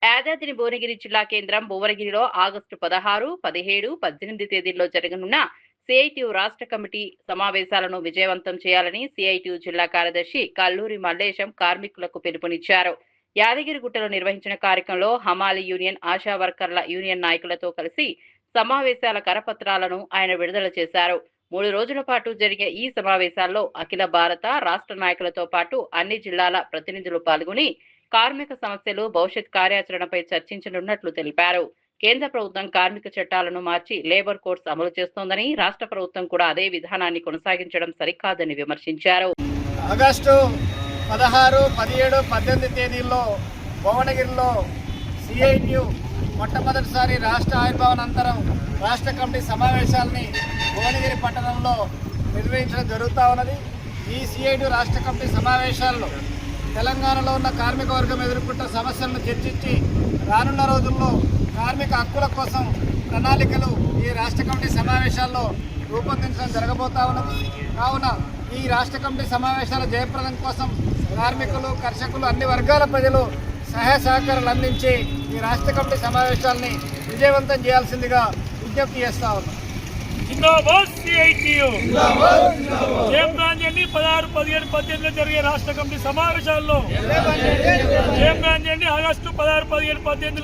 యాదాద్రి భువనగిరి జిల్లా కేంద్రం భువనగిరిలో ఆగస్టు 16, 17, 18 తేదీల్లో జరగనున్న సిఐటియు రాష్ట్ర కమిటీ సమావేశాలను విజయవంతం చేయాలని సిఐటియు జిల్లా కార్యదర్శి కల్లూరి మల్లేశం కార్మికులకు పిలుపునిచ్చారు. యాదగిరిగుట్టలో నిర్వహించిన కార్యక్రమంలో హమాలి యూనియన్, ఆశా వర్కర్ల యూనియన్ నాయకులతో కలిసి సమావేశాల కరపత్రాలను ఆయన విడుదల చేశారు. 3 రోజుల పాటు జరిగే ఈ సమావేశాల్లో అఖిల భారత రాష్ట్ర నాయకులతో పాటు అన్ని జిల్లాల ప్రతినిధులు పాల్గొని కార్మిక సమస్యలు, భవిష్యత్ కార్యాచరణపై చర్చించనున్నట్లు తెలిపారు. కేంద్ర ప్రభుత్వం కార్మిక చట్టాలను మార్చి లేబర్ కోడ్స్ అమలు చేస్తోందని, రాష్ట్ర ప్రభుత్వం కూడా అదే విధానాన్ని కొనసాగించడం సరికాదని విమర్శించారు. ఆగస్టు 16, 17, 18 తేదీల్లో భువనగిరిలో సిఐటియు మొట్టమొదటిసారి రాష్ట్ర ఆవిర్భావానంతరం రాష్ట్ర కమిటీ సమావేశాలని భువనగిరి పట్టణంలో నిర్వహించడం జరుగుతూ ఉన్నది. ఈ సిఐటియు రాష్ట్ర కమిటీ సమావేశాల్లో తెలంగాణలో ఉన్న కార్మిక వర్గం ఎదుర్కొంటున్న సమస్యలను చర్చించి రానున్న రోజుల్లో కార్మిక హక్కుల కోసం ప్రణాళికలు ఈ రాష్ట్ర కమిటీ సమావేశాల్లో రూపొందించడం జరగబోతా ఉన్నది. కావున ఈ రాష్ట్ర కమిటీ సమావేశాల జయప్రదం కోసం కార్మికులు, కర్షకులు, అన్ని వర్గాల ప్రజలు సహాయ సహకారాలు అందించి ఈ రాష్ట్ర కమిటీ సమావేశాలని విజయవంతం చేయాల్సిందిగా విజ్ఞప్తి చేస్తా ఉన్నాం. జిందాబాద్ సిఐటియు. జయం గాంధీ 16, 17, 18 జరిగే రాష్ట్ర కమిటీ సమావేశాల్లో జయం గాంధీ ఆగస్టు 16, 17, 18